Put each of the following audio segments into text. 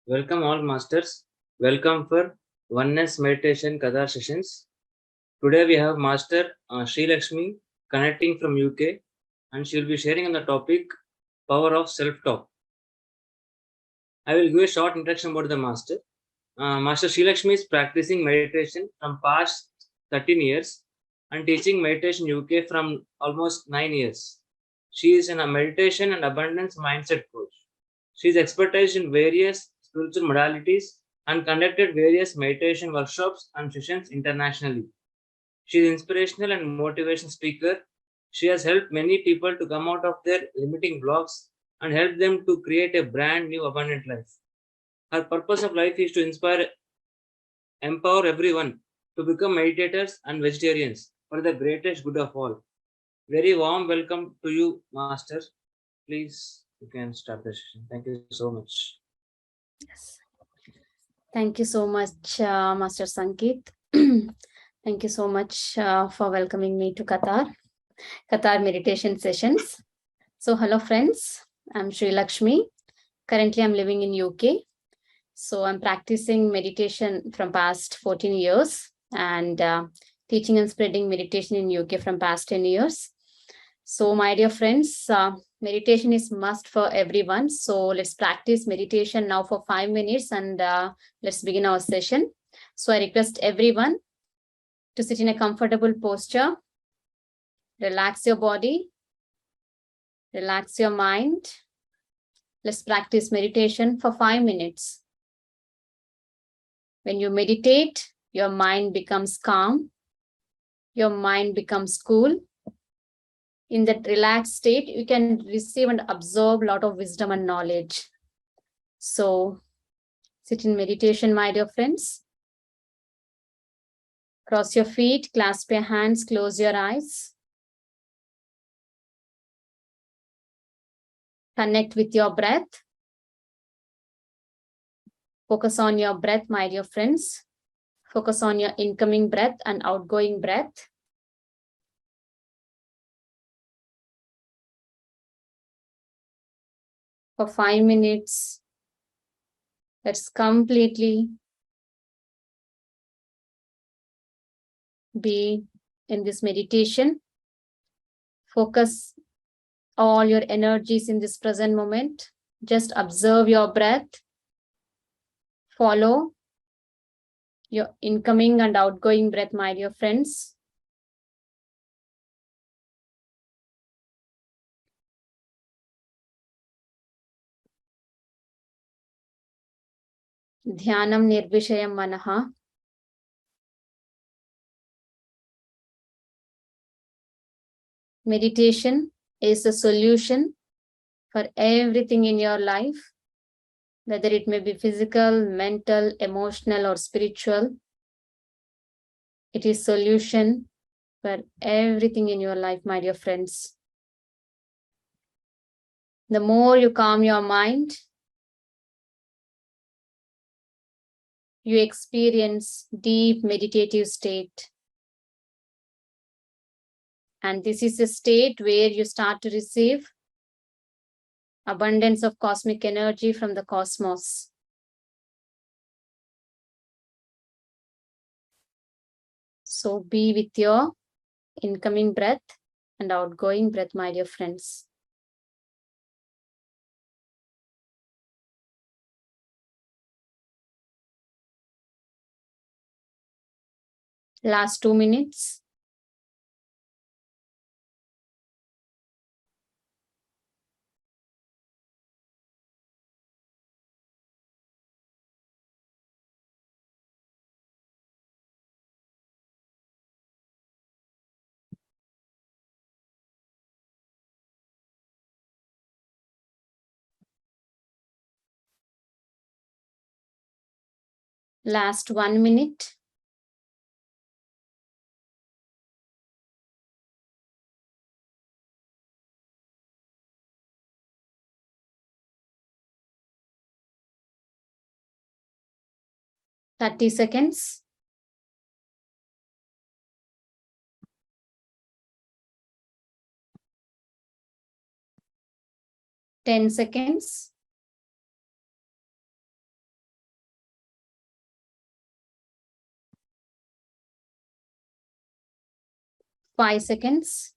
Welcome all masters. Welcome for Oneness Meditation Kadar sessions. Today we have Master Sreelakshmi connecting from UK, and she will be sharing on the topic Power of Self-Talk. I will give a short introduction about the Master. Master Sreelakshmi is practicing meditation from past 13 years and teaching meditation UK from almost 9 years. She is a meditation and abundance mindset coach. She is expertise in various spiritual modalities and conducted various meditation workshops and sessions internationally. She is inspirational and motivation speaker. She has helped many people to come out of their limiting blocks and help them to create a brand new abundant life. Her purpose of life is to empower everyone to become meditators and vegetarians for the greatest good of all. Very warm welcome to you, Master. Please, you can start the session. Thank you so much. Yes. Thank you so much, Master Sankit. Thank you so much for welcoming me to Qatar meditation sessions. So, hello friends, I'm Sreelakshmi. Currently, I'm living in UK. So, I'm practicing meditation from past 14 years and teaching and spreading meditation in UK from past 10 years. So, my dear friends, meditation is must for everyone. So, let's practice meditation now for 5 minutes and let's begin our session. So, I request everyone to sit in a comfortable posture. Relax your body. Relax your mind. Let's practice meditation for 5 minutes. When you meditate, your mind becomes calm. Your mind becomes cool. In that relaxed state, you can receive and absorb a lot of wisdom and knowledge. So, sit in meditation, my dear friends. Cross your feet, clasp your hands, close your eyes. Connect with your breath. Focus on your breath, my dear friends. Focus on your incoming breath and outgoing breath. For 5 minutes, let's completely be in this meditation. Focus all your energies in this present moment. Just observe your breath. Follow your incoming and outgoing breath, my dear friends. Dhyanam nirvishayam manaha. Meditation is a solution for everything in your life, whether it may be physical, mental, emotional, or spiritual. It is solution for everything in your life, my dear friends. The more you calm your mind, you experience deep meditative state. And this is a state where you start to receive abundance of cosmic energy from the cosmos. So be with your incoming breath and outgoing breath, my dear friends. Last 2 minutes. Last 1 minute. Thirty seconds. 10 seconds. 5 seconds.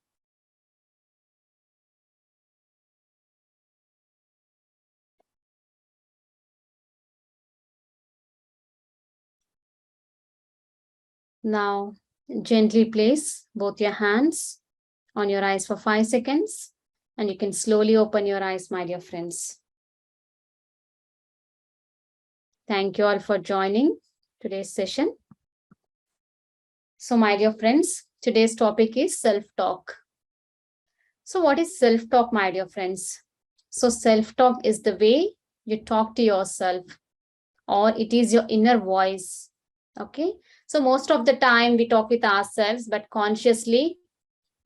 Now, gently place both your hands on your eyes for 5 seconds, and you can slowly open your eyes, my dear friends. Thank you all for joining today's session. So, my dear friends, today's topic is self-talk. So, what is self-talk, my dear friends? So, self-talk is the way you talk to yourself, or it is your inner voice. Okay. So, most of the time we talk with ourselves, but consciously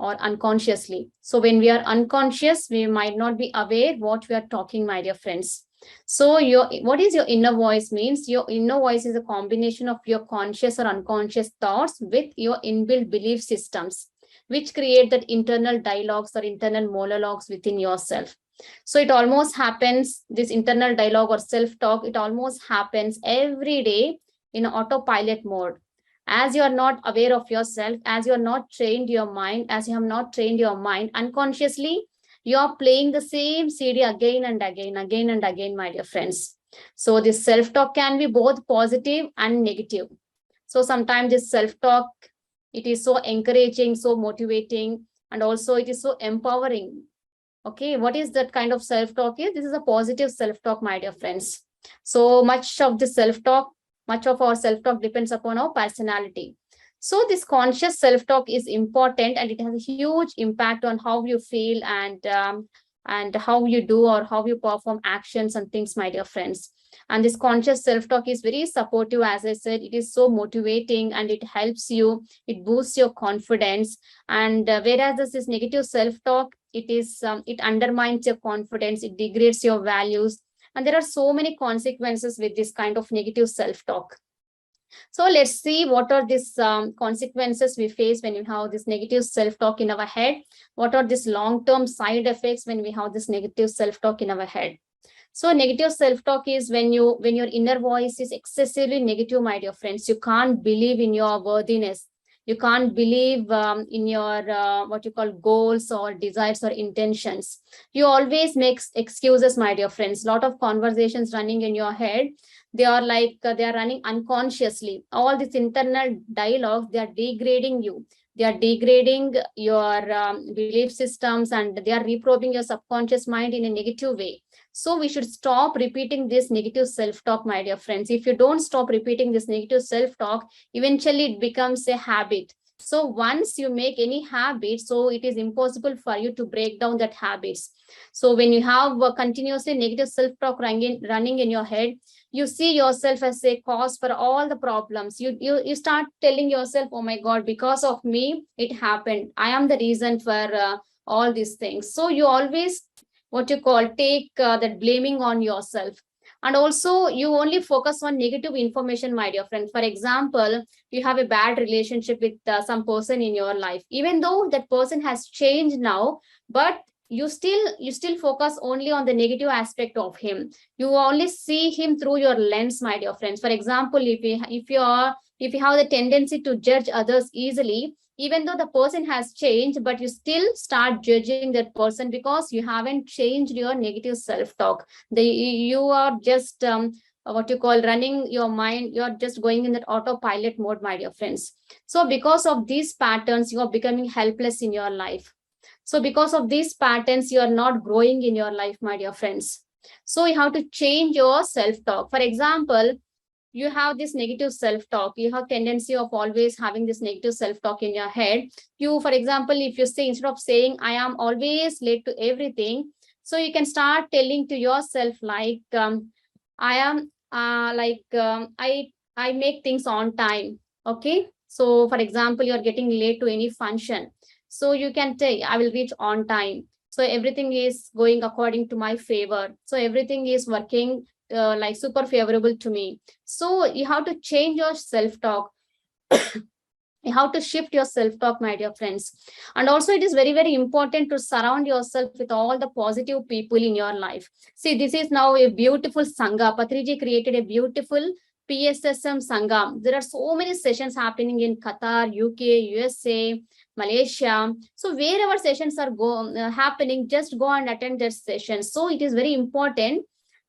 or unconsciously. So when we are unconscious, we might not be aware what we are talking, my dear friends. So what is your inner voice means? Your inner voice is a combination of your conscious or unconscious thoughts with your inbuilt belief systems, which create that internal dialogues or internal monologues within yourself. So it almost happens, this internal dialogue or self-talk, it almost happens every day in autopilot mode. As you are not aware of yourself, as you are not trained your mind, as you have not trained your mind unconsciously, you are playing the same CD again and again, my dear friends. So this self-talk can be both positive and negative. So sometimes this self-talk, it is so encouraging, so motivating, and also it is so empowering. Okay, what is that kind of self-talk? This is a positive self-talk, my dear friends. So much of the self-talk, much of our self-talk depends upon our personality. So this conscious self-talk is important, and it has a huge impact on how you feel and how you do or how you perform actions and things, my dear friends. And this conscious self-talk is very supportive. As I said, it is so motivating and it helps you, it boosts your confidence. And whereas this negative self-talk, it undermines your confidence, it degrades your values, and there are so many consequences with this kind of negative self-talk. So let's see what are these consequences we face when we have this negative self-talk in our head. What are these long-term side effects when we have this negative self-talk in our head? So negative self-talk is when your inner voice is excessively negative, my dear friends. You can't believe in your worthiness. You can't believe in your what you call goals or desires or intentions. You always make excuses, my dear friends. Lot of conversations running in your head. They are like they are running unconsciously. All these internal dialogues, they are degrading you. They are degrading your belief systems, and they are reprobing your subconscious mind in a negative way. So we should stop repeating this negative self-talk, my dear friends. If you don't stop repeating this negative self-talk, eventually it becomes a habit. So once you make any habit, so it is impossible for you to break down that habits. So when you have continuously negative self-talk running in your head, you see yourself as a cause for all the problems. You start telling yourself, oh my God, because of me, it happened. I am the reason for all these things. So you always what you call take that blaming on yourself. And also you only focus on negative information, my dear friend. For example, you have a bad relationship with some person in your life, even though that person has changed now, but you still focus only on the negative aspect of him. You only see him through your lens, my dear friends. For example, if you have the tendency to judge others easily, even though the person has changed, but you still start judging that person because you haven't changed your negative self-talk. You are just what you call running your mind. You're just going in that autopilot mode, my dear friends. So because of these patterns, you are becoming helpless in your life. So because of these patterns, you are not growing in your life, my dear friends. So you have to change your self-talk. For example, you have this negative self-talk. You have tendency of always having this negative self-talk in your head. You, for example, if you say, instead of saying, I am always late to everything, so you can start telling to yourself like, I am I make things on time. Okay. So for example, you're getting late to any function. So you can say, I will reach on time. So everything is going according to my favor. So everything is working like super favorable to me. So you have to change your self-talk. You have to shift your self-talk, my dear friends. And also it is very, very important to surround yourself with all the positive people in your life. See, this is now a beautiful Sangha. Patriji created a beautiful PSSM Sangam. There are so many sessions happening in Qatar, UK, USA, Malaysia. So wherever sessions are happening, just go and attend their sessions. So it is very important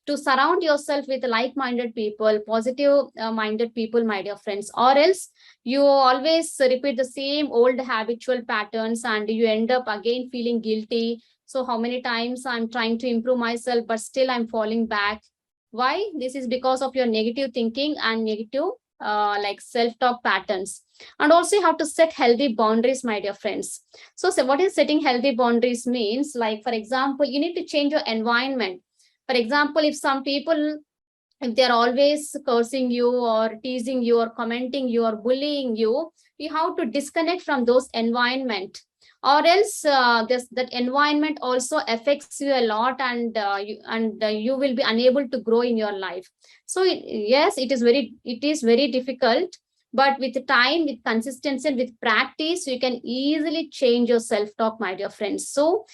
to surround yourself with like-minded people, positive minded people, my dear friends, or else you always repeat the same old habitual patterns and you end up again feeling guilty. So how many times I'm trying to improve myself, but still I'm falling back. Why? This is because of your negative thinking and negative like self-talk patterns. And also you have to set healthy boundaries, my dear friends. So what is setting healthy boundaries means? Like, for example, you need to change your environment. For example, if some people, if they're always cursing you or teasing you or commenting you or bullying you, you have to disconnect from those environment, or else that environment also affects you a lot, and you will be unable to grow in your life. So yes, it is very difficult, but with time, with consistency and with practice, you can easily change your self talk, my dear friends. So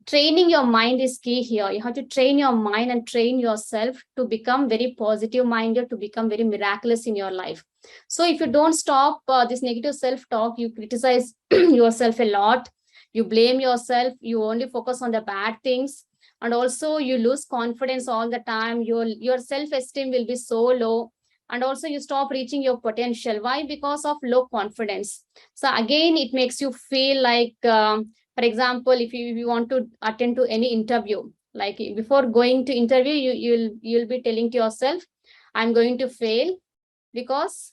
training your mind is key here. You have to train your mind and train yourself to become very positive minded, to become very miraculous in your life. So if you don't stop this negative self talk, you criticize yourself a lot, you blame yourself, you only focus on the bad things, and also you lose confidence all the time. Your self esteem will be so low, and also you stop reaching your potential. Why? Because of low confidence. So again, it makes you feel like for example, if you want to attend to any interview, like before going to interview, you'll be telling to yourself, I'm going to fail, because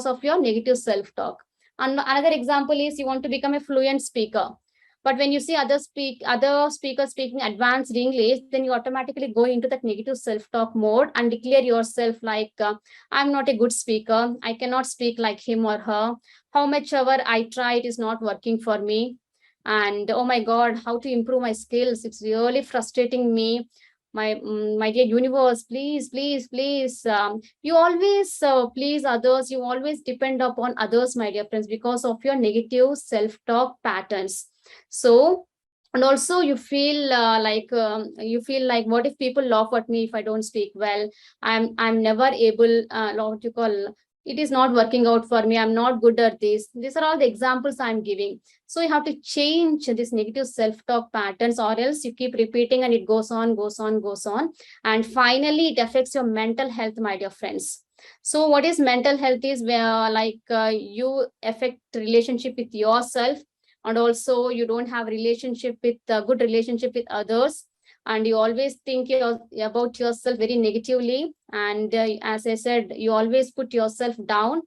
of your negative self talk. And another example is, you want to become a fluent speaker, but when you see other speakers speaking advanced English, then you automatically go into that negative self talk mode and declare yourself like, I'm not a good speaker, I cannot speak like him or her, how much ever I try, it is not working for me, and oh my god, how to improve my skills, it's really frustrating me. My dear universe, please, please, please, you always please others, you always depend upon others, my dear friends, because of your negative self talk patterns. So, and also you feel like, what if people laugh at me if I don't speak well? I'm never able, what you call, it is not working out for me, I'm not good at this. These are all the examples I'm giving. So you have to change this negative self-talk patterns, or else you keep repeating and it goes on, goes on, goes on. And finally, it affects your mental health, my dear friends. So what is mental health is where you affect relationship with yourself, and also you don't have relationship with good relationship with others, and you always think about yourself very negatively, and as I said, you always put yourself down,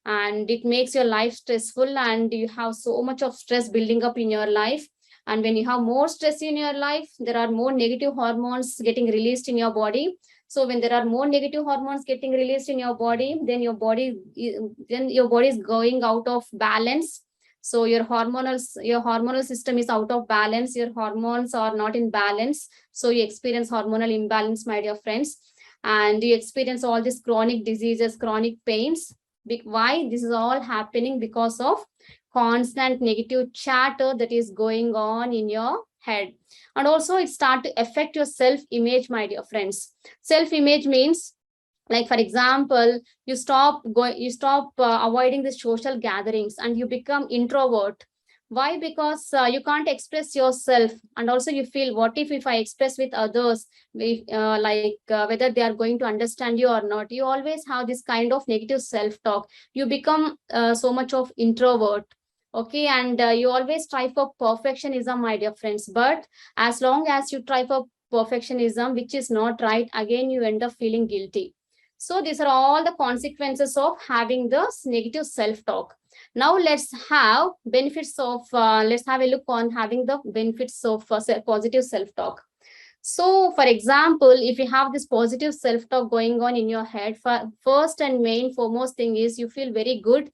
and it makes your life stressful, and you have so much of stress building up in your life. And when you have more stress in your life, there are more negative hormones getting released in your body. So when there are more negative hormones getting released in your body, then your body is going out of balance. So your hormonal system is out of balance, your hormones are not in balance, so you experience hormonal imbalance, my dear friends, and you experience all these chronic diseases, chronic pains. Why this is all happening? Because of constant negative chatter that is going on in your head. And also it start to affect your self image, my dear friends. Self image means, like for example, you stop avoiding the social gatherings and you become introvert. Why? Because you can't express yourself, and also you feel, what if I express with others, whether they are going to understand you or not. You always have this kind of negative self talk, you become so much of introvert. Okay, and you always try for perfectionism, my dear friends, but as long as you try for perfectionism, which is not right, again you end up feeling guilty. So these are all the consequences of having this negative self-talk. Now let's have let's have a look on having the benefits of positive self-talk. So for example, if you have this positive self-talk going on in your head, first and main foremost thing is you feel very good,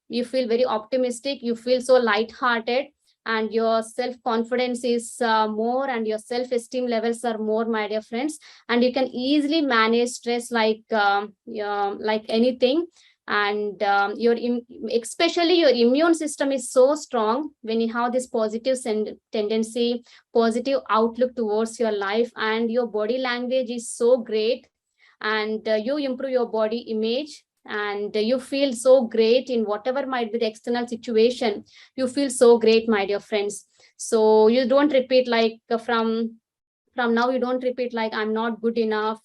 you feel very optimistic, you feel so light-hearted, and your self-confidence is more, and your self-esteem levels are more, my dear friends, and you can easily manage stress like anything. And especially your immune system is so strong when you have this positive tendency, positive outlook towards your life, and your body language is so great, and you improve your body image, and you feel so great in whatever might be the external situation. You feel so great, my dear friends. So you don't repeat like from now, you don't repeat like I'm not good enough,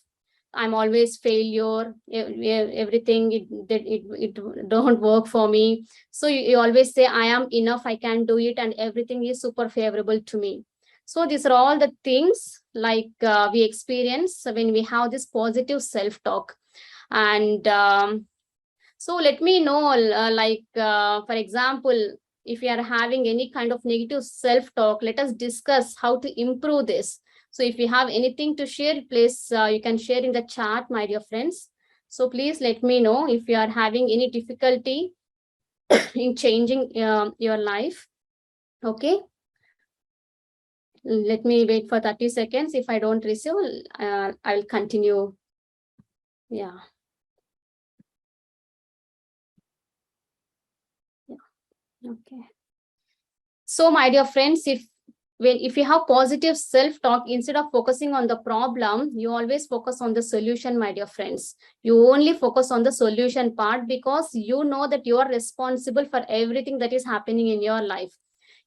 I'm always failure, everything it don't work for me. So you always say I am enough, I can do it, and everything is super favorable to me. So these are all the things like we experience when we have this positive self-talk. And so let me know, for example, if you are having any kind of negative self-talk, let us discuss how to improve this. So if you have anything to share, please, you can share in the chat, my dear friends. So please let me know if you are having any difficulty in changing your life. Okay. Let me wait for 30 seconds. If I don't receive, I'll continue. Yeah. Okay. So, my dear friends, if you have positive self-talk, instead of focusing on the problem, you always focus on the solution, my dear friends. You only focus on the solution part because you know that you are responsible for everything that is happening in your life.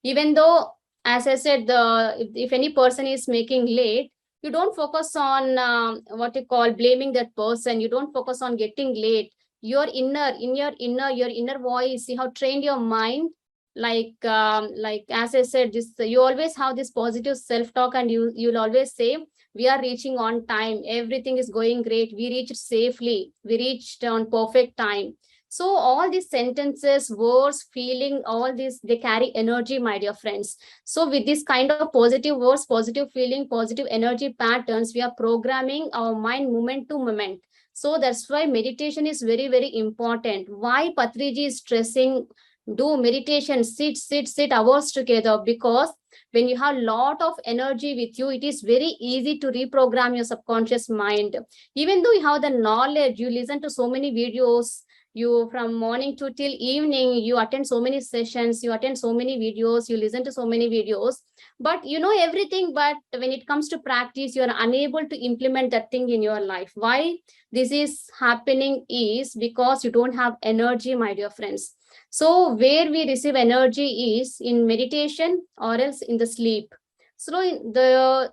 Even though, as I said, if any person is making late, you don't focus on what you call blaming that person. You don't focus on getting late. Your inner voice, you have trained your mind like as I said, this you always have this positive self-talk, and you'll always say we are reaching on time, everything is going great, we reached safely, we reached on perfect time. So all these sentences, words, feeling, all these, they carry energy, my dear friends. So with this kind of positive words, positive feeling, positive energy patterns, we are programming our mind moment to moment. So that's why meditation is very, very important. Why Patriji is stressing do meditation, sit hours together, because when you have a lot of energy with you, it is very easy to reprogram your subconscious mind. Even though you have the knowledge, you listen to so many videos, you from morning to till evening, you attend so many sessions, you attend so many videos, you listen to so many videos, but you know everything, but when it comes to practice, you are unable to implement that thing in your life. Why this is happening is because you don't have energy, my dear friends. So where we receive energy is in meditation or else in the sleep. So the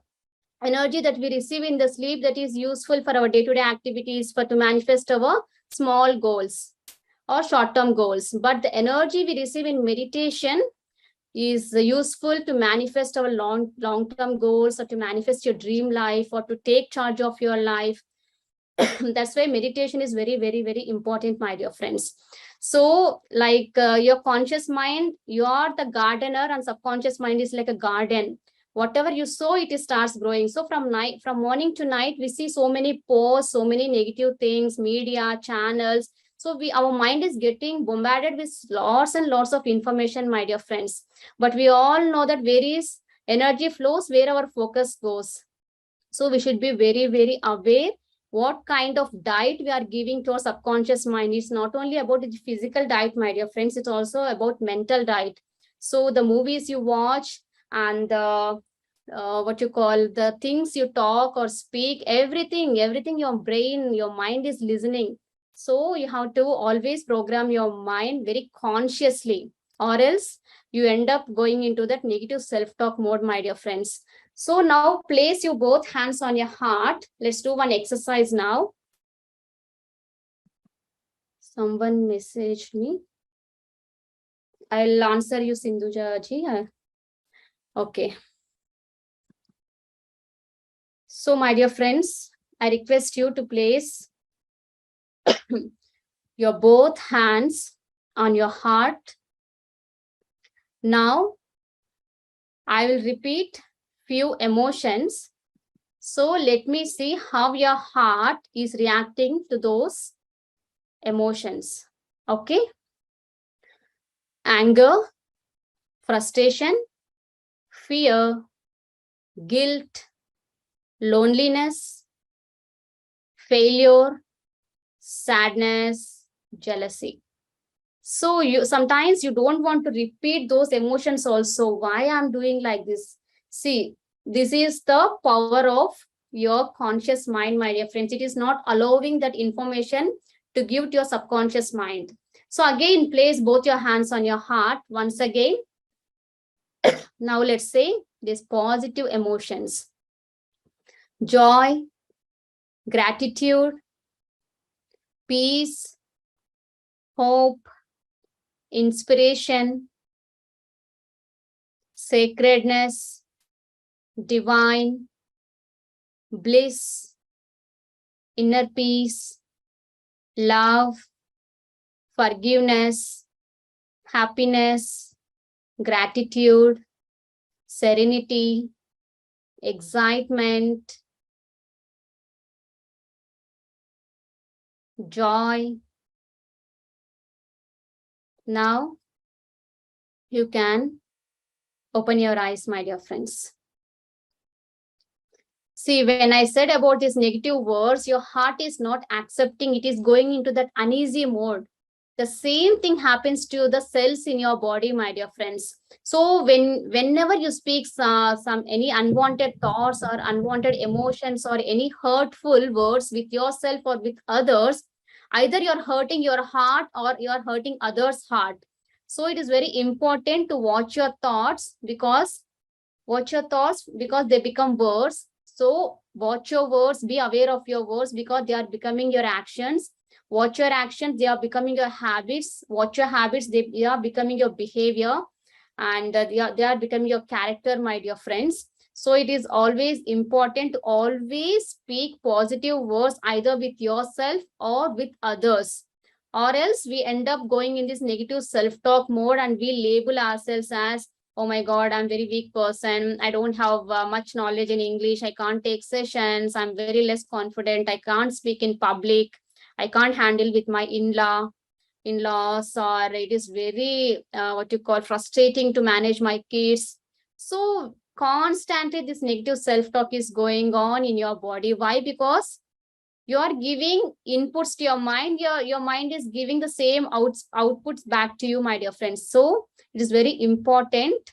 energy that we receive in the sleep, that is useful for our day-to-day activities, for to manifest our small goals or short-term goals. But the energy we receive in meditation is useful to manifest our long-term goals, or to manifest your dream life, or to take charge of your life. That's why meditation is very, very, very important, my dear friends. So like your conscious mind, you are the gardener, and subconscious mind is like a garden. Whatever you sow, it starts growing. So from morning to night, we see so many posts, so many negative things, media channels. So our mind is getting bombarded with lots and lots of information, my dear friends. But we all know that where is energy flows, where our focus goes. So we should be very, very aware what kind of diet we are giving to our subconscious mind. It's not only about the physical diet, my dear friends, it's also about mental diet. So the movies you watch, and what you call the things you talk or speak, everything your brain, your mind is listening. So you have to always program your mind very consciously, or else you end up going into that negative self-talk mode, my dear friends. So now place your both hands on your heart. Let's do one exercise now. Someone messaged me. I'll answer you, Sindhuja ji. Okay. So my dear friends, I request you to place your both hands on your heart. Now, I will repeat few emotions. So let me see how your heart is reacting to those emotions. Okay. Anger, frustration, fear, guilt, loneliness, failure, sadness, jealousy. So you sometimes you don't want to repeat those emotions also. Why I'm doing like this? See, this is the power of your conscious mind, my dear friends. It is not allowing that information to give to your subconscious mind. So again, place both your hands on your heart once again. Now let's say these positive emotions: joy, gratitude, peace, hope, inspiration, sacredness, divine, bliss, inner peace, love, forgiveness, happiness, gratitude, serenity, excitement, joy. Now you can open your eyes, my dear friends. See, when I said about these negative words, your heart is not accepting, it is going into that uneasy mode. The same thing happens to the cells in your body, my dear friends. So whenever you speak any unwanted thoughts or unwanted emotions or any hurtful words with yourself or with others, either you're hurting your heart or you're hurting others' heart. So it is very important to watch your thoughts, because they become words. So watch your words, be aware of your words, because they are becoming your actions. Watch your actions, they are becoming your habits. Watch your habits, they are becoming your behavior, and they are becoming your character, my dear friends. So it is always important to always speak positive words, either with yourself or with others, or else we end up going in this negative self-talk mode and we label ourselves as, oh my God, I'm very weak person. I don't have much knowledge in English. I can't take sessions. I'm very less confident. I can't speak in public. I can't handle with my in-laws, or it is very, what you call, frustrating to manage my kids. So constantly this negative self-talk is going on in your body. Why? Because you are giving inputs to your mind. Your mind is giving the same outputs back to you, my dear friends. So it is very important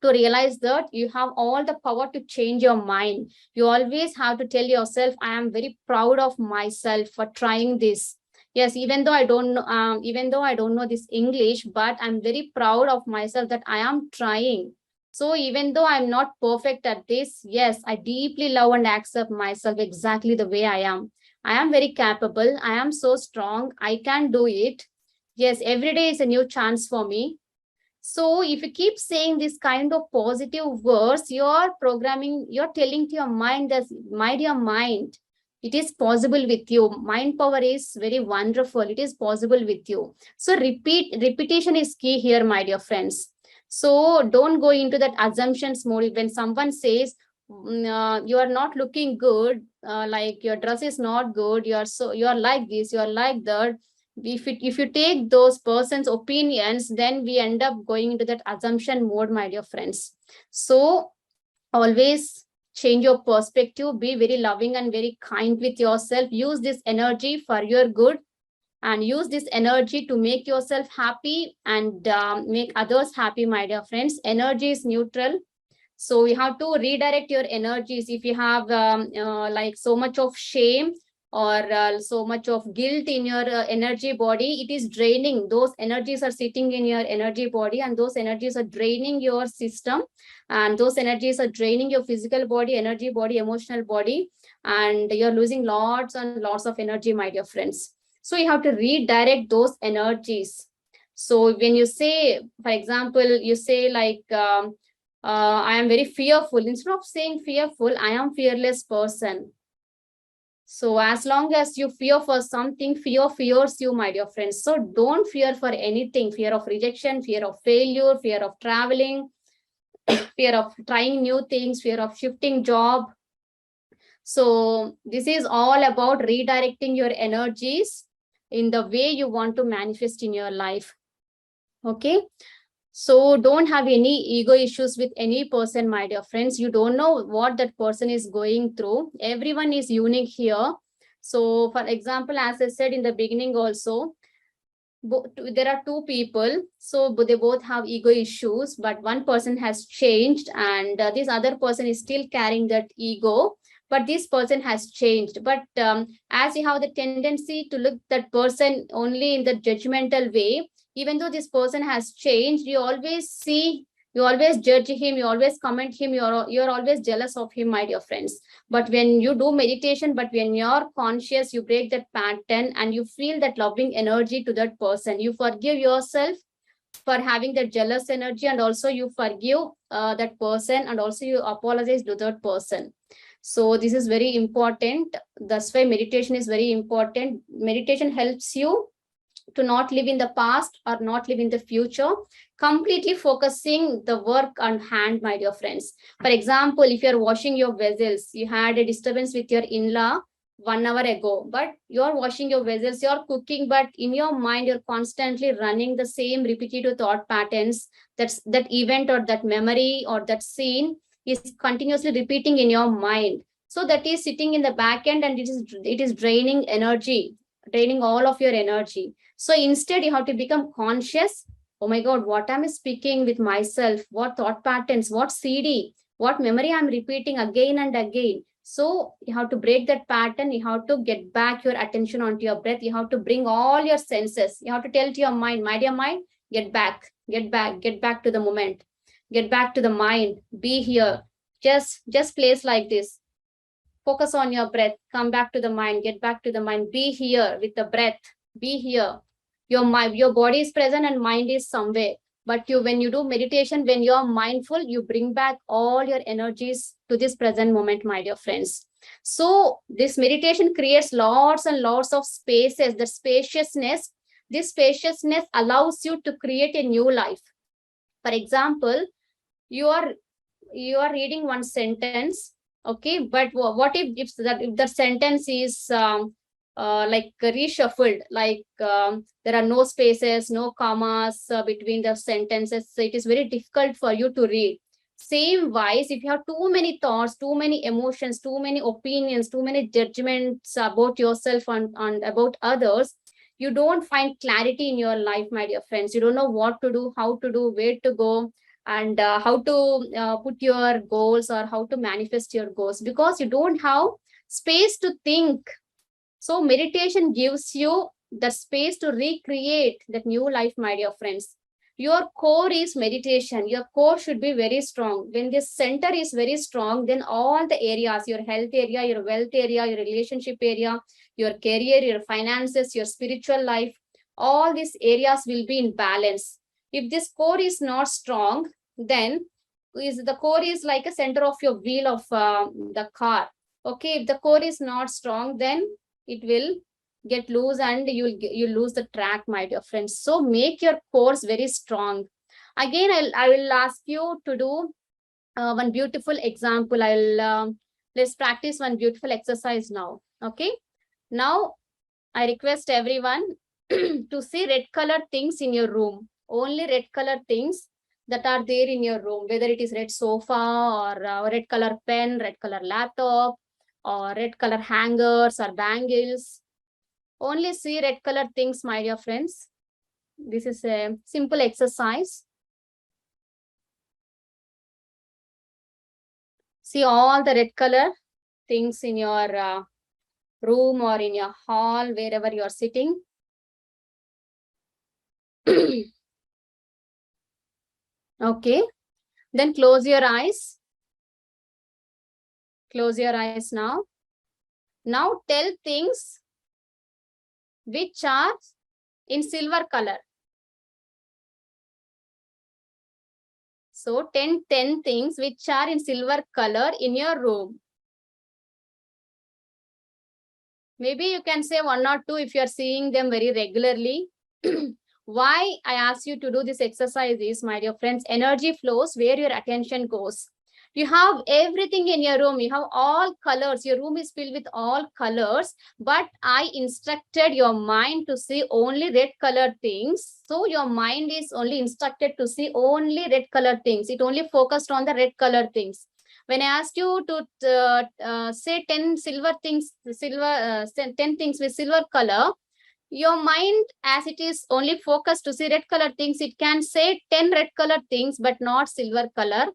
to realize that you have all the power to change your mind. You always have to tell yourself, I am very proud of myself for trying this. Yes, even though I don't know, this English, but I'm very proud of myself that I am trying. So even though I'm not perfect at this, yes, I deeply love and accept myself exactly the way I am. I am very capable. I am so strong. I can do it. Yes, every day is a new chance for me. So if you keep saying this kind of positive words, you're telling to your mind that, my dear mind, it is possible with you. Mind power is very wonderful. It is possible with you. So repetition is key here, my dear friends. So don't go into that assumptions mode. When someone says, you are not looking good, like your dress is not good, you are like this, you are like that. If you take those persons' opinions, then we end up going into that assumption mode, my dear friends. So always change your perspective, be very loving and very kind with yourself. Use this energy for your good, and use this energy to make yourself happy and make others happy, my dear friends. Energy is neutral. So you have to redirect your energies. If you have like so much of shame or so much of guilt in your energy body, it is draining. Those energies are sitting in your energy body, and those energies are draining your system, and those energies are draining your physical body, energy body, emotional body, and you're losing lots and lots of energy, my dear friends. So you have to redirect those energies. So when you say, for example, you say like, I am very fearful. Instead of saying fearful, I am fearless person. So as long as you fear for something, fear fears you, my dear friends. So don't fear for anything. Fear of rejection, fear of failure, fear of traveling, fear of trying new things, fear of shifting job. So this is all about redirecting your energies in the way you want to manifest in your life. Okay. So don't have any ego issues with any person, my dear friends. You don't know what that person is going through. Everyone is unique here. So for example, as I said in the beginning also, there are two people. So they both have ego issues, but one person has changed, and this other person is still carrying that ego. but this person has changed. But as you have the tendency to look that person only in the judgmental way, even though this person has changed, you always see, you always judge him, you always comment him, you're always jealous of him, my dear friends. But when you do meditation, but when you're conscious, you break that pattern and you feel that loving energy to that person. You forgive yourself for having that jealous energy, and also you forgive that person, and also you apologize to that person. So this is very important. That's why meditation is very important. Meditation helps you to not live in the past or not live in the future, completely focusing the work on hand, my dear friends. For example, if you're washing your vessels, you had a disturbance with your in-law 1 hour ago, but you're washing your vessels, you're cooking, but in your mind, you're constantly running the same repetitive thought patterns. That event or that memory or that scene is continuously repeating in your mind. So that is sitting in the back end, and it is draining energy, draining all of your energy. So instead, you have to become conscious. Oh my God, what am I speaking with myself? What thought patterns, what CD, what memory I'm repeating again and again. So you have to break that pattern. You have to get back your attention onto your breath. You have to bring all your senses. You have to tell to your mind, my dear mind, get back, get back, get back to the moment, get back to the mind, be here. Just place like this. Focus on your breath, come back to the mind, get back to the mind, be here with the breath, be here. Your mind, your body is present and mind is somewhere. But when you do meditation, when you're mindful, you bring back all your energies to this present moment, my dear friends. So this meditation creates lots and lots of spaces. The spaciousness, this spaciousness allows you to create a new life. For example, you are reading one sentence, okay, but what if the sentence is like reshuffled, like there are no spaces, no commas between the sentences, so it is very difficult for you to read. Same wise, if you have too many thoughts, too many emotions, too many opinions, too many judgments about yourself and about others, you don't find clarity in your life, my dear friends. You don't know what to do, how to do, where to go, and how to put your goals or how to manifest your goals, because you don't have space to think. So meditation gives you the space to recreate that new life, my dear friends. Your core is meditation. Your core should be very strong. When this center is very strong, then all the areas, your health area, your wealth area, your relationship area, your career, your finances, your spiritual life, all these areas will be in balance. If this core is not strong, then the core is like a center of your wheel of the car. Okay, if the core is not strong, then it will get loose and you lose the track, my dear friends. So make your course very strong. Again, I will ask you to do one beautiful example. Let's practice one beautiful exercise now. Okay, now I request everyone to see red color things in your room. Only red color things that are there in your room, whether it is red sofa or red color pen, red color laptop, or red color hangers or bangles. Only see red color things, my dear friends. This is a simple exercise. See all the red color things in your room or in your hall, wherever you are sitting. Okay, then close your eyes. Close your eyes now. Now tell things which are in silver color. So 10 things which are in silver color in your room. Maybe you can say 1 or 2 if you are seeing them very regularly. Why I ask you to do this exercise is, my dear friends, energy flows where your attention goes. You have everything in your room. You have all colors. Your room is filled with all colors. But I instructed your mind to see only red colored things. So your mind is only instructed to see only red colored things. It only focused on the red colored things. When I asked you to say 10 silver things, 10 things with silver color, your mind, as it is only focused to see red color things, it can say 10 red color things, but not silver color.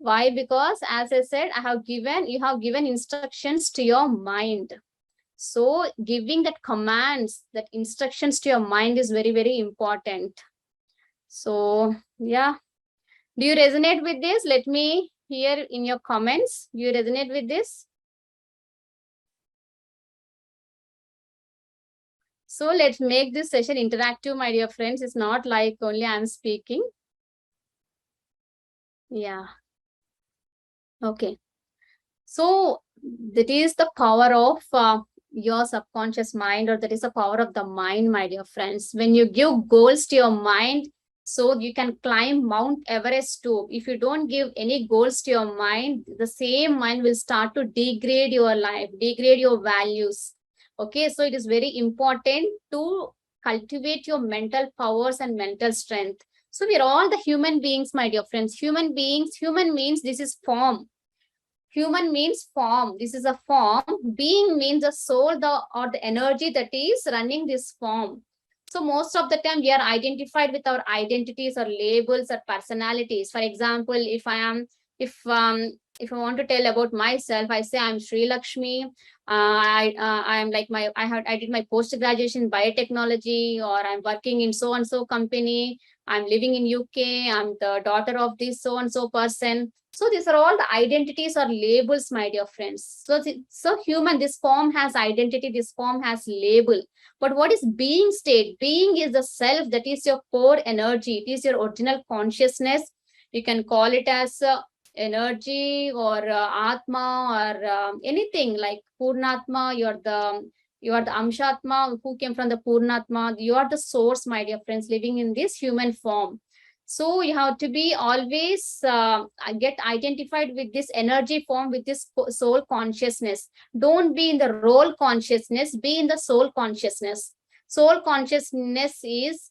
Why? Because as I said, you have given instructions to your mind. So giving that commands, that instructions to your mind is very, very important. So yeah, do you resonate with this? Let me hear in your comments. Do you resonate with this? So let's make this session interactive, my dear friends. It's not like only I'm speaking. Yeah. Okay. So that is the power of your subconscious mind, or that is the power of the mind, my dear friends. When you give goals to your mind, so you can climb Mount Everest too. If you don't give any goals to your mind, the same mind will start to degrade your life, degrade your values. Okay, so it is very important to cultivate your mental powers and mental strength. So we are all the human beings, my dear friends. Human beings, human means this is form. Human means form. This is a form. Being means the soul, or the energy that is running this form. So most of the time we are identified with our identities or labels or personalities. For example, if I want to tell about myself, I say I'm Sreelakshmi. I'm like I did my post graduation in biotechnology, or I'm working in so and so company. I'm living in UK. I'm the daughter of this so and so person. So these are all the identities or labels, my dear friends. So human, this form has identity, this form has label. But what is being state? Being is the self, that is your core energy. It is your original consciousness. You can call it as energy or Atma, or anything like Purnatma. You are the Amshatma who came from the Purnatma. You are the source, my dear friends, living in this human form. So you have to be always get identified with this energy form, with this soul consciousness. Don't be in the role consciousness, be in the soul consciousness. Soul consciousness is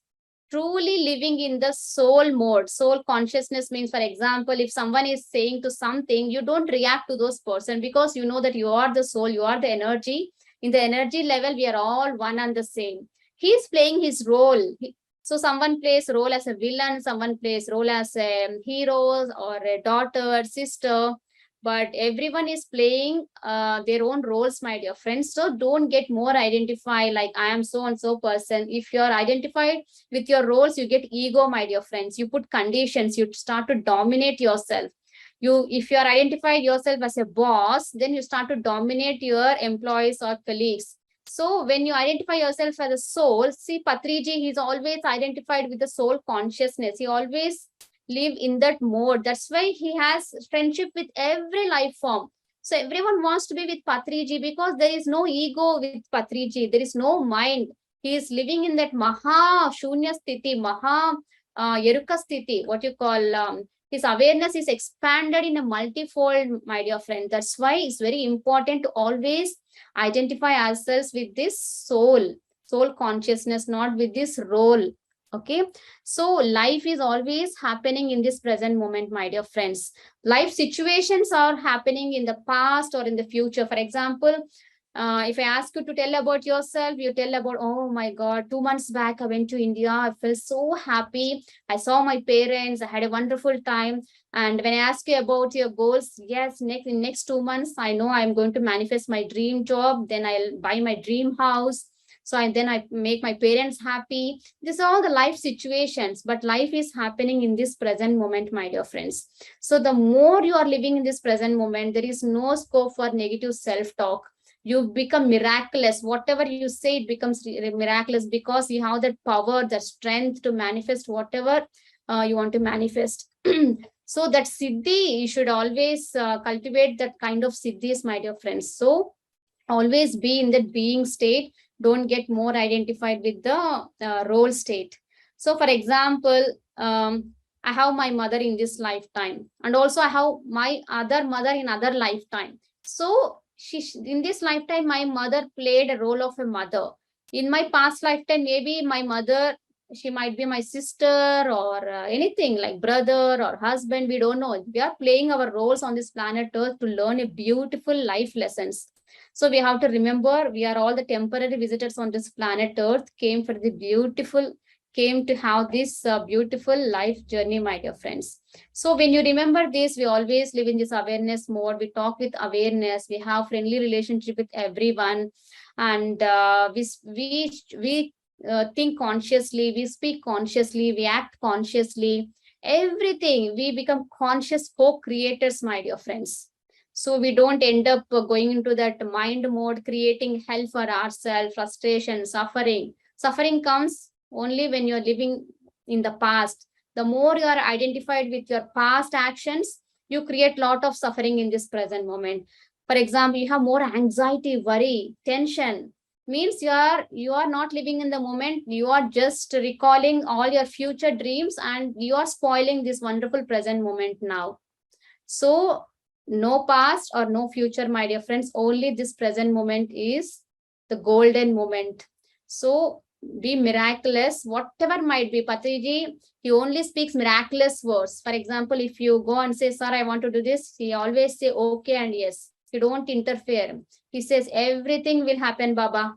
truly living in the soul mode. Soul consciousness means, for example, if someone is saying to something, you don't react to those person, because you know that you are the soul, you are the energy. In the energy level, we are all one and the same. He is playing his role. So someone plays role as a villain, someone plays role as a hero or a daughter, sister, but everyone is playing their own roles, my dear friends. So don't get more identified like I am so and so person. If you're identified with your roles, you get ego, my dear friends. You put conditions, you start to dominate yourself. If you are identified yourself as a boss, then you start to dominate your employees or colleagues. So when you identify yourself as a soul, see Patriji, he's always identified with the soul consciousness. He always live in that mode. That's why he has friendship with every life form. So everyone wants to be with Patriji because there is no ego with Patriji. There is no mind. He is living in that Maha Shunya Sthiti, Maha Yeruka Sthiti, what you call, his awareness is expanded in a multifold, my dear friend. That's why it's very important to always identify ourselves with this soul consciousness, not with this role. Okay, so life is always happening in this present moment, my dear friends. Life situations are happening in the past or in the future. For example, if I ask you to tell about yourself, you tell about, oh my God, 2 months back I went to India. I felt so happy. I saw my parents. I had a wonderful time. And when I ask you about your goals, yes, in next 2 months, I know I'm going to manifest my dream job. Then I'll buy my dream house. So then I make my parents happy. These are all the life situations, but life is happening in this present moment, my dear friends. So the more you are living in this present moment, there is no scope for negative self-talk. You become miraculous. Whatever you say, it becomes miraculous, because you have that power, that strength to manifest whatever you want to manifest. So that siddhi, you should always cultivate that kind of siddhis, my dear friends. So always be in that being state. Don't get more identified with the role state. So for example, I have my mother in this lifetime, and also I have my other mother in other lifetime. So in this lifetime, my mother played a role of a mother. In my past lifetime, maybe my mother, she might be my sister, or anything like brother or husband. We don't know. We are playing our roles on this planet Earth to learn a beautiful life lessons. So we have to remember, we are all the temporary visitors on this planet Earth, came for the beautiful came to have this beautiful life journey, my dear friends. So when you remember this, we always live in this awareness mode. We talk with awareness. We have friendly relationship with everyone, and we think consciously. We speak consciously. We act consciously. Everything we become conscious co-creators, my dear friends. So we don't end up going into that mind mode, creating hell for ourselves, frustration, suffering. Suffering comes only when you're living in the past. The more you are identified with your past actions, you create a lot of suffering in this present moment. For example, you have more anxiety, worry, tension. Means you are not living in the moment. You are just recalling all your future dreams, and you are spoiling this wonderful present moment now. So no past or no future, my dear friends. Only this present moment is the golden moment. So be miraculous, whatever might be. Patriji, he only speaks miraculous words. For example, if you go and say, sir, I want to do this, he always say okay and yes. You don't interfere. He says everything will happen, Baba.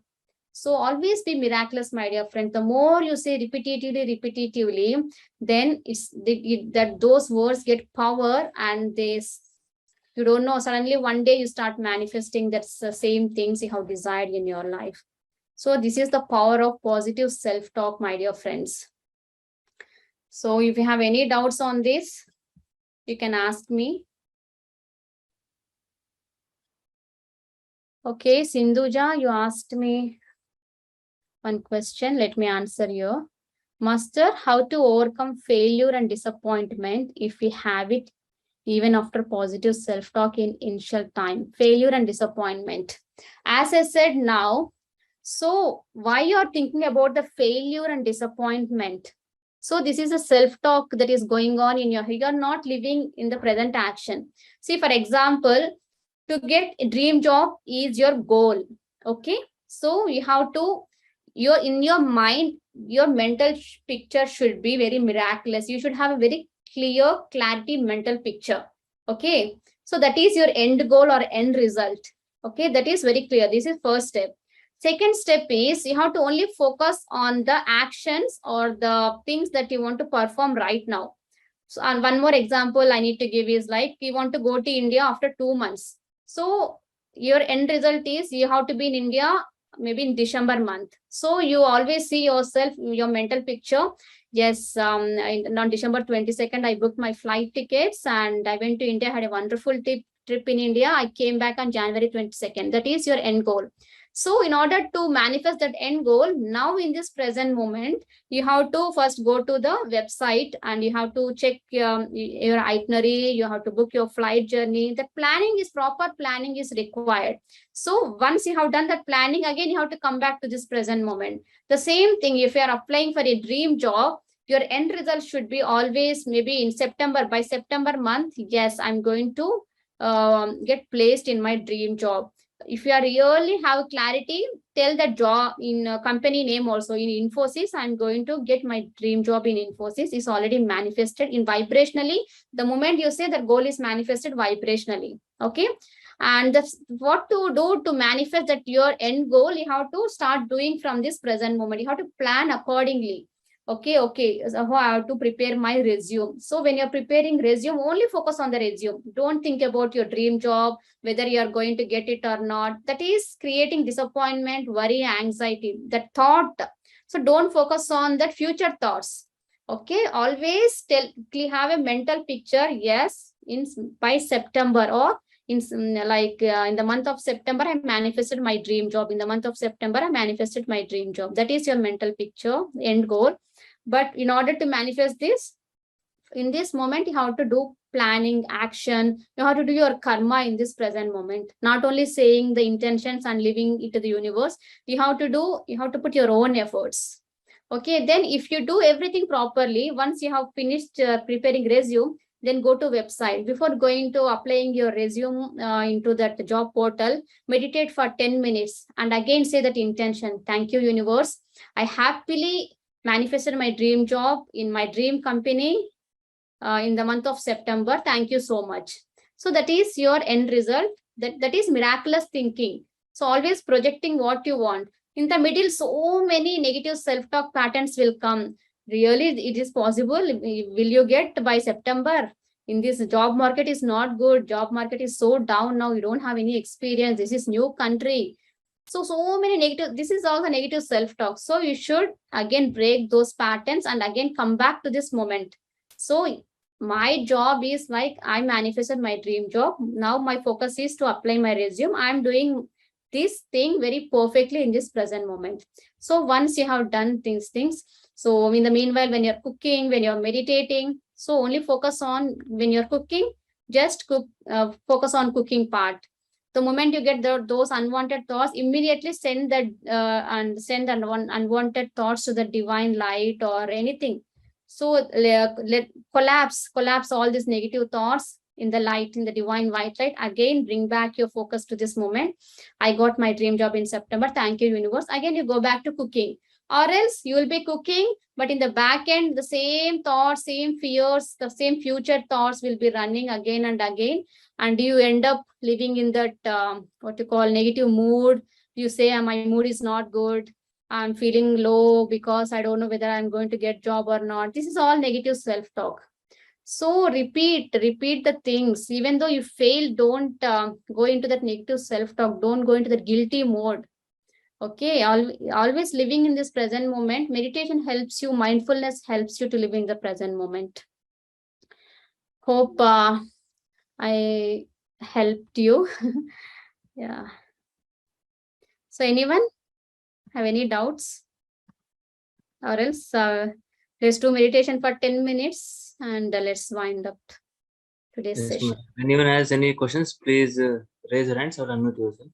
So always be miraculous, my dear friend. The more you say repetitively, then that those words get power, and you don't know, suddenly one day you start manifesting that same things you have desired in your life. So this is the power of positive self-talk, my dear friends. So if you have any doubts on this, you can ask me. Okay, Sindhuja, you asked me one question. Let me answer you. Master, how to overcome failure and disappointment if we have it even after positive self-talk in initial time? Failure and disappointment. As I said now, so why you're thinking about the failure and disappointment? So this is a self-talk that is going on in your head. You're not living in the present action. See, for example, to get a dream job is your goal. Okay. So you have to, you're in your mind, your mental picture should be very miraculous. You should have a very clear, clarity mental picture. Okay. So that is your end goal or end result. Okay. That is very clear. This is first step. Second step is you have to only focus on the actions or the things that you want to perform right now. So, and one more example I need to give is like you want to go to India after 2 months. So your end result is you have to be in India maybe in December month. So you always see yourself, your mental picture. Yes, on December 22nd, I booked my flight tickets and I went to India, had a wonderful trip in India. I came back on January 22nd. That is your end goal. So in order to manifest that end goal, now in this present moment, you have to first go to the website and you have to check your itinerary. You have to book your flight journey. The planning is proper planning is required. So once you have done that planning, again, you have to come back to this present moment. The same thing, if you are applying for a dream job, your end result should be always maybe in September. By September month, yes, I'm going to get placed in my dream job. If you are really have clarity, tell that job in company name also. In Infosys, I'm going to get my dream job in Infosys. Is already manifested in vibrationally. The moment you say that goal is manifested vibrationally. Okay. And that's what to do to manifest that your end goal. You have to start doing from this present moment. You have to plan accordingly. Okay. So I have to prepare my resume. So when you're preparing resume, only focus on the resume. Don't think about your dream job, whether you are going to get it or not. That is creating disappointment, worry, anxiety, that thought. So don't focus on that future thoughts. Okay. Always have a mental picture. Yes, by September or in the month of September, I manifested my dream job. In the month of September, I manifested my dream job. That is your mental picture, end goal. But in order to manifest this, in this moment, you have to do planning, action. You have to do your karma in this present moment. Not only saying the intentions and living it to the universe, you have to put your own efforts. Okay, then if you do everything properly, once you have finished preparing resume, then go to website. Before going to applying your resume into that job portal, meditate for 10 minutes and again say that intention. Thank you, universe. I happily manifested my dream job in my dream company in the month of September. Thank you so much. So that is your end result. That is miraculous thinking. So always projecting what you want. In the middle, so many negative self-talk patterns will come. Really, it is possible. Will you get by September? In this job market is not good. Job market is so down now. You don't have any experience. This is new country. So many negative. This is all the negative self-talk. So you should again break those patterns and again come back to this moment. So my job is like I manifested my dream job. Now my focus is to apply my resume. I'm doing this thing very perfectly in this present moment. So once you have done these things, so in the meanwhile, when you're cooking, when you're meditating, so only focus on when you're cooking, just focus on cooking part. The moment you get those unwanted thoughts, immediately send that and send unwanted thoughts to the divine light or anything. So let collapse all these negative thoughts in the light, in the divine white light. Again, bring back your focus to this moment. I got my dream job in September. Thank you, universe. Again, you go back to cooking, or else you will be cooking, but in the back end, the same thoughts, same fears, the same future thoughts will be running again and again. And you end up living in that what you call negative mood. You say, my mood is not good. I'm feeling low because I don't know whether I'm going to get job or not. This is all negative self-talk. So repeat the things. Even though you fail, don't go into that negative self-talk. Don't go into the guilty mode. Okay, always living in this present moment. Meditation helps you. Mindfulness helps you to live in the present moment. Hope I helped you. Yeah. So anyone have any doubts? Or else let's do meditation for 10 minutes and let's wind up today's session. Anyone has any questions, please raise your hands or unmute yourself.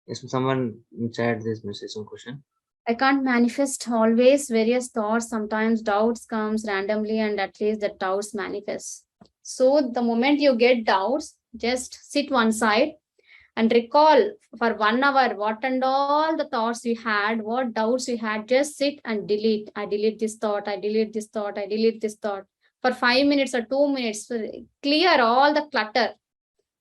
Yes, someone in chat, this message, some question. I can't manifest always various thoughts. Sometimes doubts comes randomly and at least the doubts manifest. So the moment you get doubts, just sit one side and recall for 1 hour what and all the thoughts you had, what doubts you had. Just sit and delete. I delete this thought, I delete this thought, I delete this thought. For 5 minutes or 2 minutes, clear all the clutter.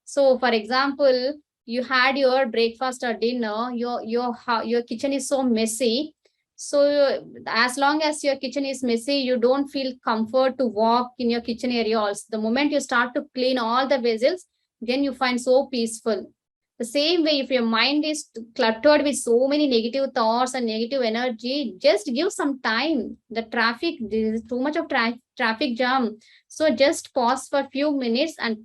So for example, you had your breakfast or dinner, your kitchen is so messy. So as long as your kitchen is messy, you don't feel comfort to walk in your kitchen area also. The moment you start to clean all the vessels, then you find so peaceful. The same way, if your mind is cluttered with so many negative thoughts and negative energy, just give some time. The traffic, there is too much of traffic jam. So just pause for a few minutes and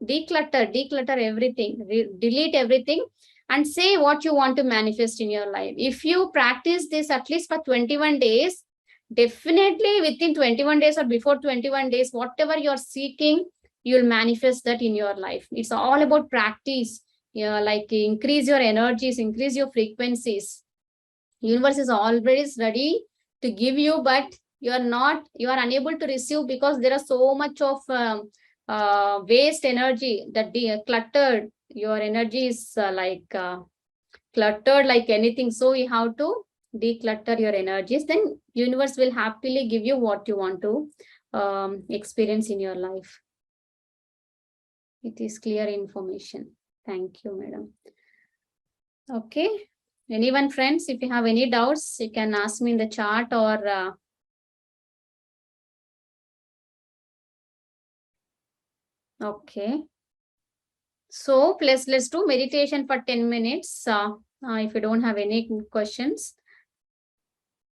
declutter everything, delete everything, and say what you want to manifest in your life. If you practice this at least for 21 days, definitely within 21 days or before 21 days, whatever you're seeking, you'll manifest that in your life. It's all about practice. Yeah, like increase your energies, increase your frequencies. Universe is always ready to give you, but you are unable to receive because there are so much of waste energy that cluttered. Your energy is cluttered like anything. So you have to declutter your energies. Then universe will happily give you what you want to experience in your life. It is clear information. Thank you, madam. Okay. Anyone, friends, if you have any doubts, you can ask me in the chat or okay. So let's do meditation for 10 minutes. If you don't have any questions,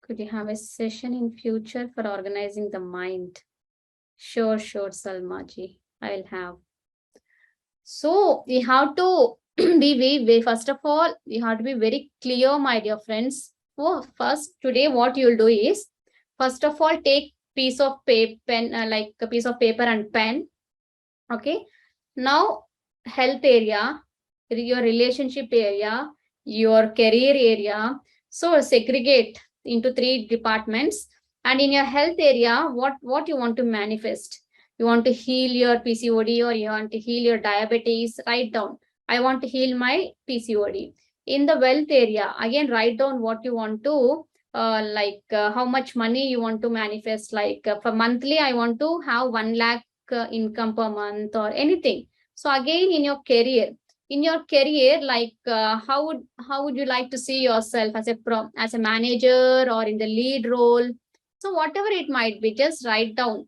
could you have a session in future for organizing the mind? Sure, Salmaji, I'll have. So we have to be first of all, you have to be very clear, my dear friends. So first, today what you'll do is, first of all, take piece of paper, pen, like a piece of paper and pen. Okay. Now, health area, your relationship area, your career area. So segregate into 3 departments. And in your health area, what you want to manifest? You want to heal your PCOD or you want to heal your diabetes? Write down. I want to heal my PCOD. In the wealth area, again, write down what you want to, how much money you want to manifest. Like for monthly, I want to have 1 lakh income per month or anything. So again, in your career, in your career, like how would you like to see yourself as as a manager or in the lead role? So whatever it might be, just write down.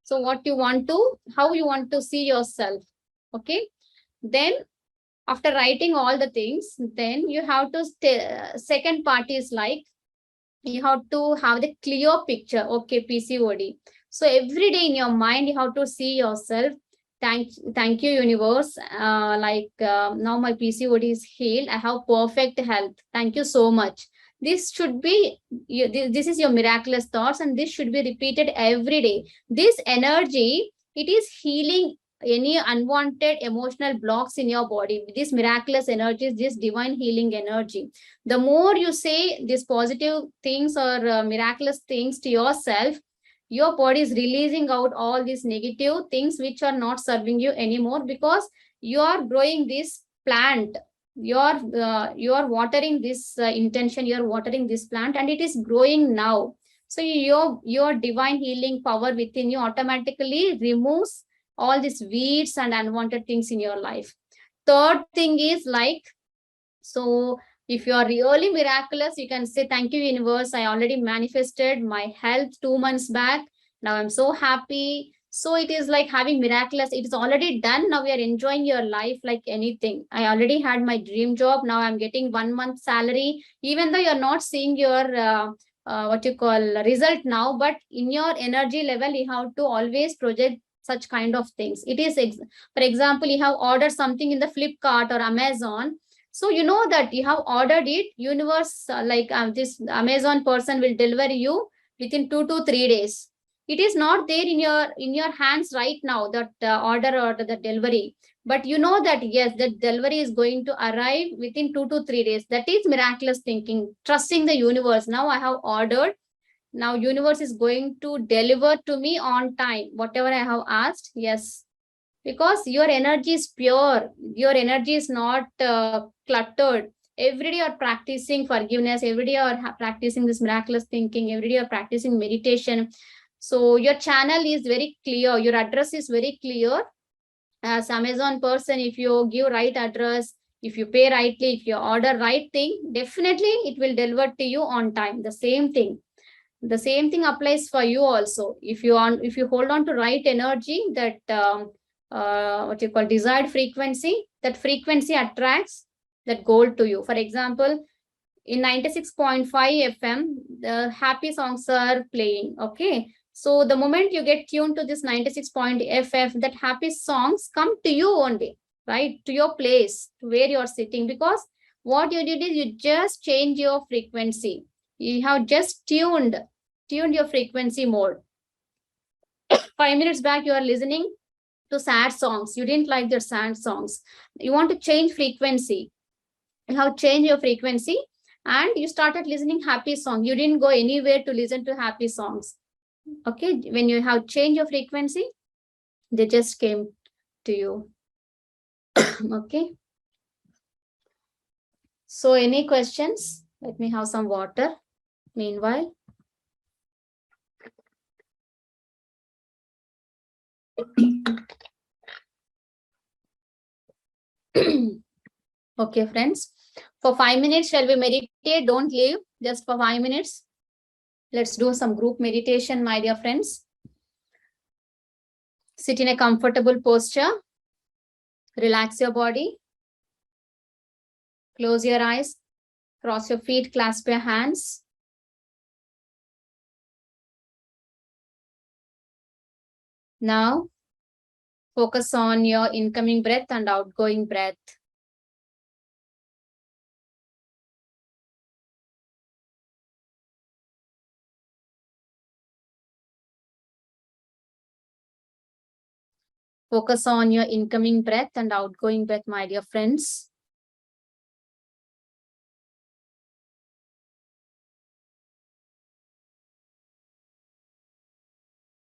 So what you want to, how you want to see yourself. Okay. Then after writing all the things, then you have to second part is like you have to have the clear picture. Okay, PCOD. So every day in your mind you have to see yourself. Thank you universe, now my PCOD is healed, I have perfect health, thank you so much. This should be this is your miraculous thoughts, and this should be repeated every day. This energy, it is healing any unwanted emotional blocks in your body. This miraculous energy is this divine healing energy. The more you say these positive things or miraculous things to yourself, your body is releasing out all these negative things which are not serving you anymore, because you are growing this plant. You are watering this intention, you are watering this plant, and it is growing now. So your divine healing power within you automatically removes all these weeds and unwanted things in your life. Third thing is like, so if you are really miraculous, you can say, thank you, universe. I already manifested my health 2 months back. Now I'm so happy. So it is like having miraculous. It is already done. Now we are enjoying your life like anything. I already had my dream job. Now I'm getting 1 month salary, even though you're not seeing your what you call result now, but in your energy level, you have to always project such kind of things. It is, for example, you have ordered something in the Flipkart or Amazon, so you know that you have ordered it, universe, this Amazon person will deliver you within 2 to 3 days. It is not there in your hands right now, that order or the delivery, but you know that yes, the delivery is going to arrive within 2 to 3 days. That is miraculous thinking, trusting the universe. Now I have ordered, now universe is going to deliver to me on time whatever I have asked. Yes, because your energy is pure, your energy is not cluttered. Every day you're practicing forgiveness, every day you're practicing this miraculous thinking, every day you're practicing meditation. So your channel is very clear, your address is very clear. As Amazon person, if you give right address, if you pay rightly, if you order right thing, definitely it will deliver to you on time. The same thing applies for you also. If you hold on to right energy, that what you call desired frequency, that frequency attracts that goal to you. For example, in 96.5 FM, the happy songs are playing. Okay, so the moment you get tuned to this 96.FF, that happy songs come to you only, right, to your place, to where you're sitting, because what you did is you just change your frequency. You have just tuned your frequency mode. 5 minutes back, you are listening to sad songs. You didn't like the sad songs. You want to change frequency. You have changed your frequency and you started listening happy song. You didn't go anywhere to listen to happy songs. Okay, when you have changed your frequency, they just came to you. Okay. So any questions? Let me have some water. Meanwhile. Okay, friends. For 5 minutes, shall we meditate? Don't leave, just for 5 minutes. Let's do some group meditation, my dear friends. Sit in a comfortable posture. Relax your body. Close your eyes. Cross your feet, clasp your hands. Now, focus on your incoming breath and outgoing breath. Focus on your incoming breath and outgoing breath, my dear friends.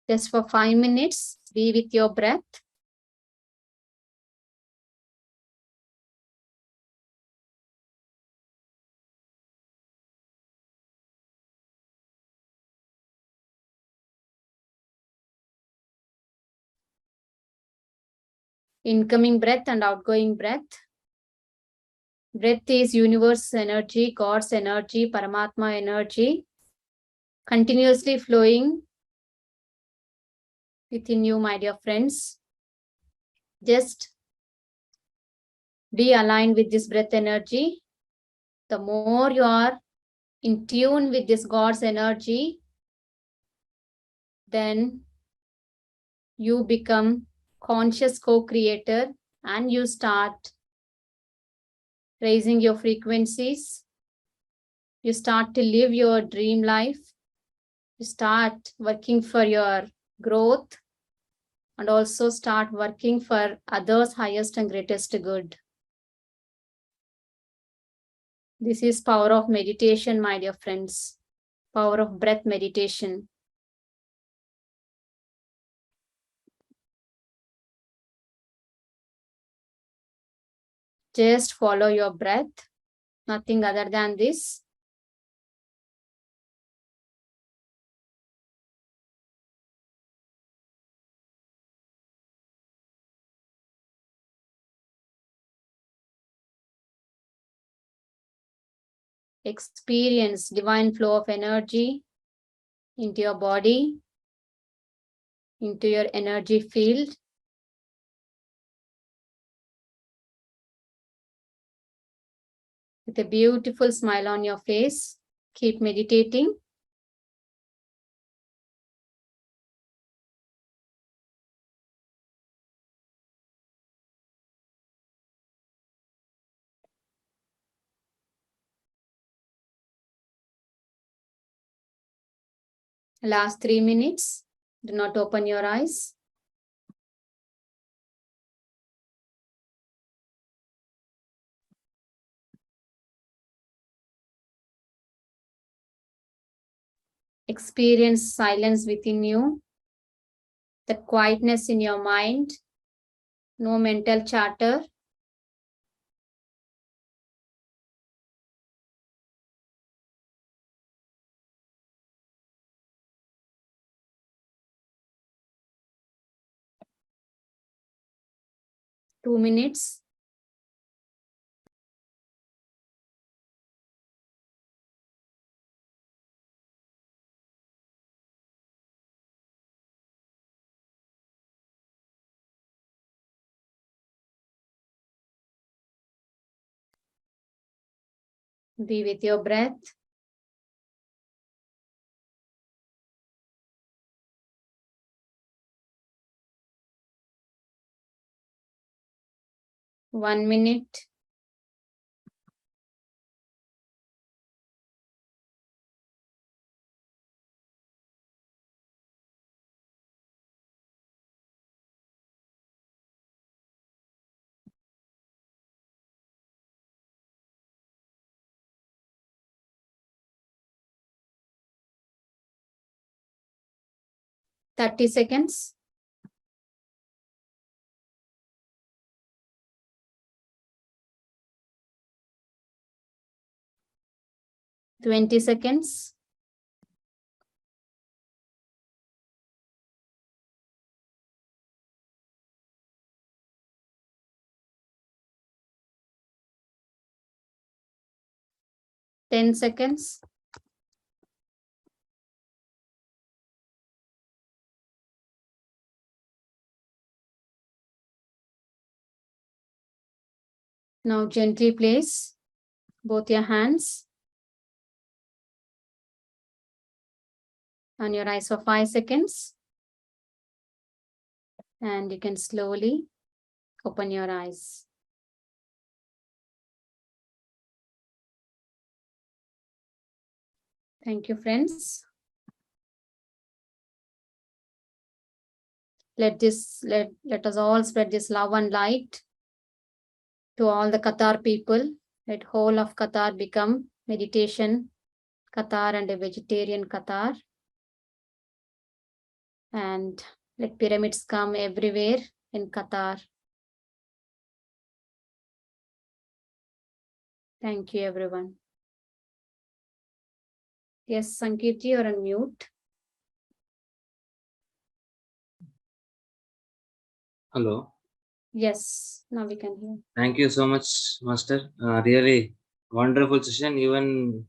Just for 5 minutes, be with your breath. Incoming breath and outgoing breath. Breath is universe energy, God's energy, Paramatma energy, continuously flowing within you, my dear friends. Just be aligned with this breath energy. The more you are in tune with this God's energy, then you become conscious co-creator and you start raising your frequencies. You start to live your dream life. You start working for your growth and also start working for others' highest and greatest good. This is power of meditation, my dear friends. Power of breath meditation. Just follow your breath, nothing other than this. Experience divine flow of energy into your body, into your energy field. With a beautiful smile on your face, keep meditating. Last 3 minutes. Do not open your eyes. Experience silence within you, the quietness in your mind, no mental chatter. Two minutes. Be with your breath. One minute. $30. 20 seconds. 10 seconds. 'Now gently place both your hands on your eyes for 5 seconds. And you can slowly open your eyes. Thank you, friends. Let us all spread this love and light to all the Qatar people. Let whole of Qatar become meditation Qatar and a vegetarian Qatar. And let pyramids come everywhere in Qatar. Thank you, everyone. Yes, Sankit ji, you're on mute. Hello. Yes, now we can hear. Thank you so much, Master. Really wonderful session. Even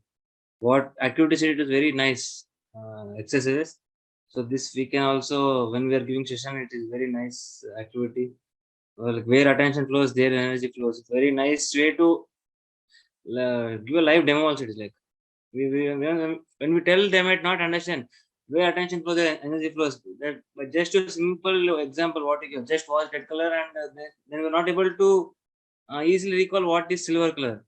what activities it is very nice exercises. So this we can also, when we are giving session, it is very nice activity. Well, where attention flows, there energy flows. Very nice way to give a live demo. Also, it is like when we tell them might not understand where attention flows, the energy flows. That but just a simple example, what you give, just watch red color, and then we're not able to easily recall what is silver color.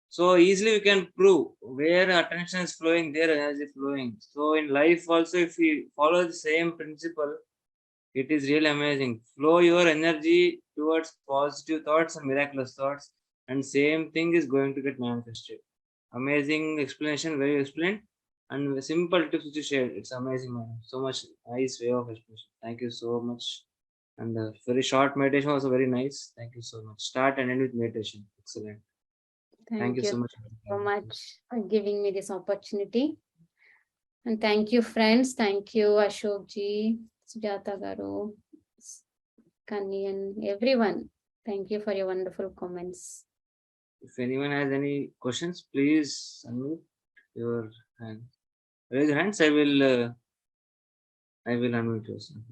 So easily we can prove where attention is flowing, there energy flowing. So in life also, if we follow the same principle, it is really amazing. Flow your energy towards positive thoughts and miraculous thoughts, and same thing is going to get manifested. Amazing explanation, very explained, and simple tips which you shared. It's amazing, man. So much nice way of explanation. Thank you so much. And very short meditation also very nice. Thank you so much. Start and end with meditation. Excellent. Thank you so much. So much for giving me this opportunity. And thank you, friends. Thank you, Ashok ji, Sujata Garu, Kani, and everyone. Thank you for your wonderful comments. If anyone has any questions, please unmute your hand. Raise your hands. I will unmute yourself.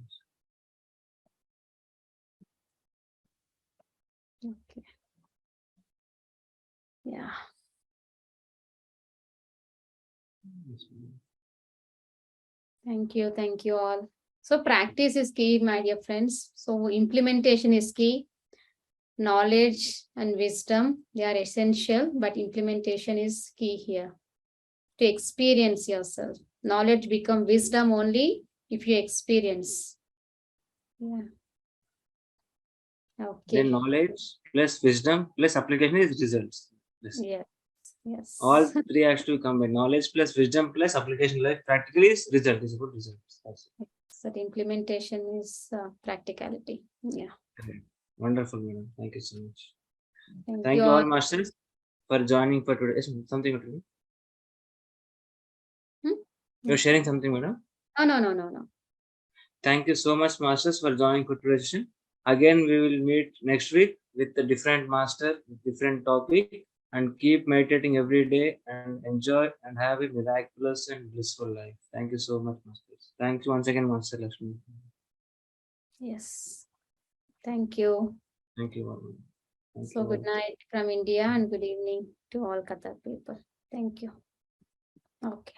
Okay. Yeah. Thank you. Thank you all. So practice is key, my dear friends. So implementation is key. Knowledge and wisdom, they are essential, but implementation is key here. To experience yourself. Knowledge become wisdom only if you experience. Yeah. Okay. Then knowledge plus wisdom plus application is results. Yes. Yes. All three has to combine. Knowledge plus wisdom plus application life practically is result. Is good results. That's it. So the implementation is practicality. Yeah. Correct. Wonderful, madam. Thank you so much. Thank Thank you you all, all. masters, for joining for today. Something to me. You're sharing something, madam. No. Thank you so much, masters, for joining for today's session. Again, we will meet next week with a different master, with different topic, and keep meditating every day and enjoy and have a miraculous and blissful life. Thank you so much, masters. Thank you once again, Master Lakshmi. Yes. Thank you. Thank you all. Thank So you good all. night from India and good evening to all Qatar people. Thank you. Okay.